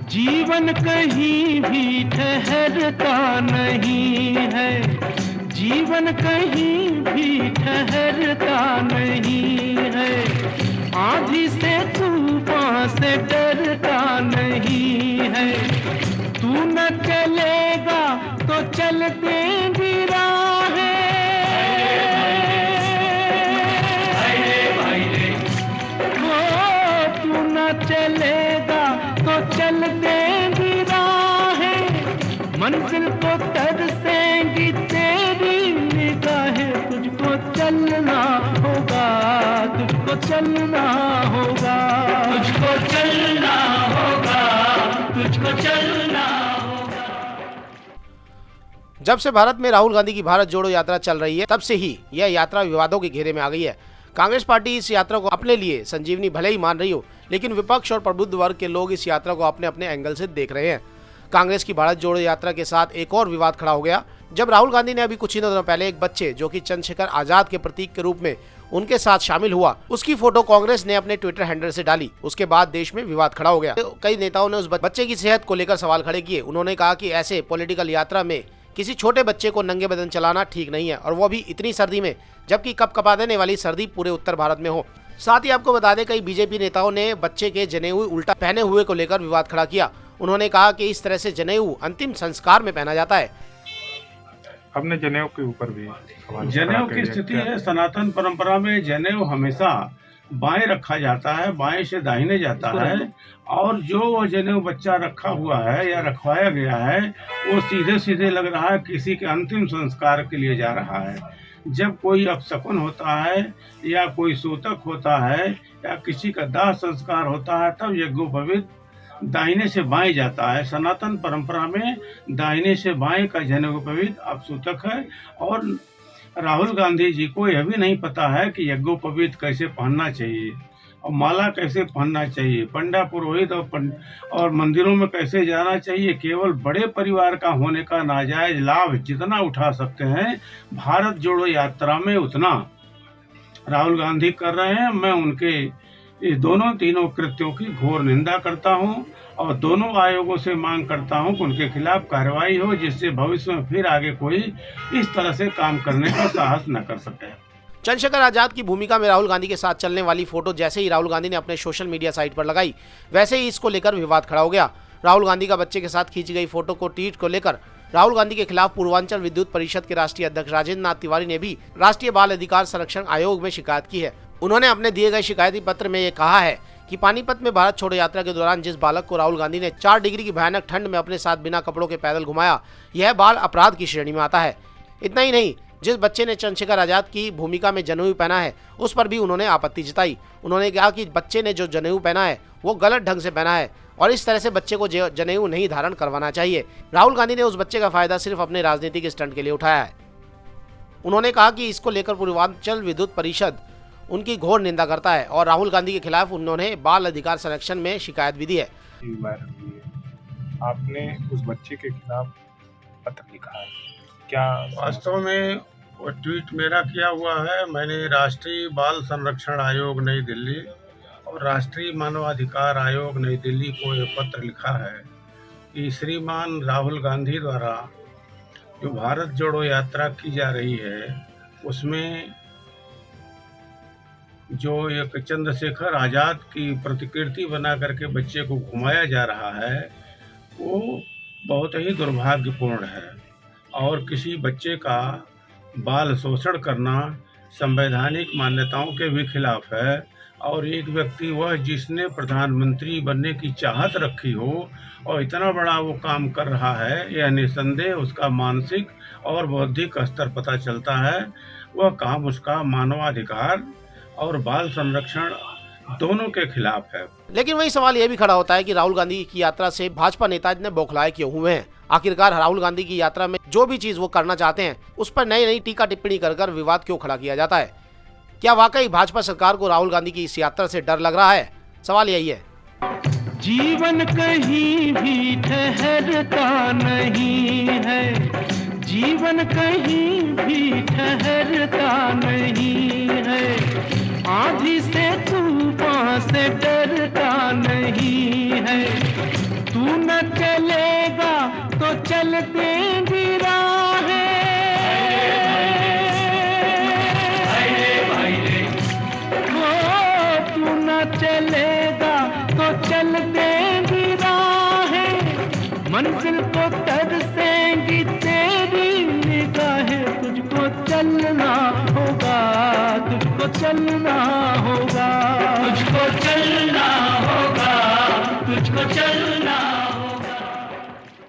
जीवन कहीं भी ठहरता नहीं है, जीवन कहीं भी ठहरता नहीं है। आंधी से तूफान से डरता नहीं है। तू न चलेगा तो चल देंगी राहें, तू न चलेगा तो चल देंगी राहें। मंजिल को तरसेंगी तेरी निगाहें। तुझको चलना होगा, तुझको चलना होगा, तुझको चलना होगा, तुझको चलना होगा। जब से भारत में राहुल गांधी की भारत जोड़ो यात्रा चल रही है, तब से ही यह यात्रा विवादों के घेरे में आ गई है। कांग्रेस पार्टी इस यात्रा को अपने लिए संजीवनी भले ही मान रही हो, लेकिन विपक्ष और प्रबुद्ध वर्ग के लोग इस यात्रा को अपने अपने एंगल से देख रहे हैं। कांग्रेस की भारत जोड़ो यात्रा के साथ एक और विवाद खड़ा हो गया, जब राहुल गांधी ने अभी कुछ ही दिनों पहले एक बच्चे जो कि चंद्रशेखर आजाद के प्रतीक के रूप में उनके साथ शामिल हुआ, उसकी फोटो कांग्रेस ने अपने ट्विटर हैंडल से डाली। उसके बाद देश में विवाद खड़ा हो गया। कई नेताओं ने उस बच्चे की सेहत को लेकर सवाल खड़े किए। उन्होंने कहा कि ऐसे पॉलिटिकल यात्रा में किसी छोटे बच्चे को नंगे बदन चलाना ठीक नहीं है, और वो भी इतनी सर्दी में, जबकि कपकपा देने वाली सर्दी पूरे उत्तर भारत में हो। साथ ही आपको बता दें, कई बीजेपी नेताओं ने बच्चे के जनेऊ उल्टा पहने हुए को लेकर विवाद खड़ा किया। उन्होंने कहा कि इस तरह से जनेऊ अंतिम संस्कार में पहना जाता है। हमने जनेऊ के ऊपर भी जनेऊ की स्थिति है, सनातन परंपरा में जनेऊ हमेशा बाएं रखा जाता है, बाएं से दाहिने जाता है, और जो वो जनेऊ बच्चा रखा हुआ है या रखवाया गया है वो सीधे सीधे लग रहा है किसी के अंतिम संस्कार के लिए जा रहा है। जब कोई अपशकुन होता है या कोई सूतक होता है या किसी का दाह संस्कार होता है, तब यज्ञोपवीत दाहिने से बाएं जाता है। सनातन परंपरा में दाहिने से बाएं का जनेऊपवीत अपसूतक है। और राहुल गांधी जी को यह भी नहीं पता है कि यज्ञोपवीत कैसे पहनना चाहिए और माला कैसे पहनना चाहिए, पंडा पुरोहित और मंदिरों में कैसे जाना चाहिए। केवल बड़े परिवार का होने का नाजायज लाभ जितना उठा सकते हैं भारत जोड़ो यात्रा में, उतना राहुल गांधी कर रहे हैं। मैं उनके इस तीनों कृत्यों की घोर निंदा करता हूं और दोनों आयोगों से मांग करता हूं कि उनके खिलाफ कार्रवाई हो, जिससे भविष्य में फिर आगे कोई इस तरह से काम करने का साहस न कर सके। चंद्रशेखर आजाद की भूमिका में राहुल गांधी के साथ चलने वाली फोटो जैसे ही राहुल गांधी ने अपने सोशल मीडिया साइट पर लगाई, वैसे ही इसको लेकर विवाद खड़ा हो गया। राहुल गांधी का बच्चे के साथ खींची गई फोटो को ट्वीट को लेकर राहुल गांधी के खिलाफ पूर्वांचल विद्युत परिषद के राष्ट्रीय अध्यक्ष राजेंद्र नाथ तिवारी ने भी राष्ट्रीय बाल अधिकार संरक्षण आयोग में शिकायत की है। उन्होंने अपने दिए गए शिकायती पत्र में ये कहा है कि पानीपत में भारत छोड़ो यात्रा के दौरान जिस बालक को राहुल गांधी ने 4 डिग्री की भयानक ठंड में अपने साथ बिना कपड़ों के पैदल घुमाया, यह बाल अपराध की श्रेणी में आता है। इतना ही नहीं, जिस बच्चे ने चंद्रशेखर आजाद की भूमिका में जनेऊ पहना है, उस पर भी उन्होंने आपत्ति जताई। उन्होंने कहा कि बच्चे ने जो जनेऊ पहना है वो गलत ढंग से पहना है और इस तरह से बच्चे को जनेऊ नहीं धारण करवाना चाहिए। राहुल गांधी ने उस बच्चे का फायदा सिर्फ अपने राजनीतिक स्टंट के लिए उठाया है। उन्होंने कहा कि इसको लेकर पूर्वांचल विद्युत परिषद उनकी घोर निंदा करता है और राहुल गांधी के खिलाफ उन्होंने बाल अधिकार संरक्षण में शिकायत भी दी है। आपने उस बच्चे के खिलाफ पत्र लिखा है क्या? वास्तव में वो ट्वीट मेरा किया हुआ है। मैंने राष्ट्रीय बाल संरक्षण आयोग नई दिल्ली और राष्ट्रीय मानवाधिकार आयोग नई दिल्ली को ये पत्र लिखा है कि श्रीमान राहुल गांधी द्वारा जो भारत जोड़ो यात्रा की जा रही है, उसमें जो एक चंद्रशेखर आजाद की प्रतिकृति बना करके बच्चे को घुमाया जा रहा है, वो बहुत ही दुर्भाग्यपूर्ण है और किसी बच्चे का बाल शोषण करना संवैधानिक मान्यताओं के भी खिलाफ है। और एक व्यक्ति वह जिसने प्रधानमंत्री बनने की चाहत रखी हो और इतना बड़ा वो काम कर रहा है, यह निसंदेह उसका मानसिक और बौद्धिक स्तर पता चलता है। वह काम उसका मानवाधिकार और बाल संरक्षण दोनों के खिलाफ है। लेकिन वही सवाल यह भी खड़ा होता है कि राहुल गांधी की यात्रा से भाजपा नेता इतने बौखलाए क्यों हुए हैं। आखिरकार राहुल गांधी की यात्रा में जो भी चीज वो करना चाहते हैं, उस पर नई नई टीका टिप्पणी कर विवाद क्यों खड़ा किया जाता है। क्या वाकई भाजपा सरकार को राहुल गांधी की इस यात्रा से डर लग रहा है? सवाल यही है। जीवन कहीं भी ठहरता नहीं है, जीवन कहीं भी ठहरता नहीं है। आंधी से तूफान से डरता नहीं है। तू तू न चलेगा तो चल देंगी राहें, तू न चलेगा तो चल देंगी राहें, मंजिल को तरसेंगी तेरी निगाहें, तुझको चलना होगा, तुझको चलना होगा, तुझको चलना होगा, तुझको चलना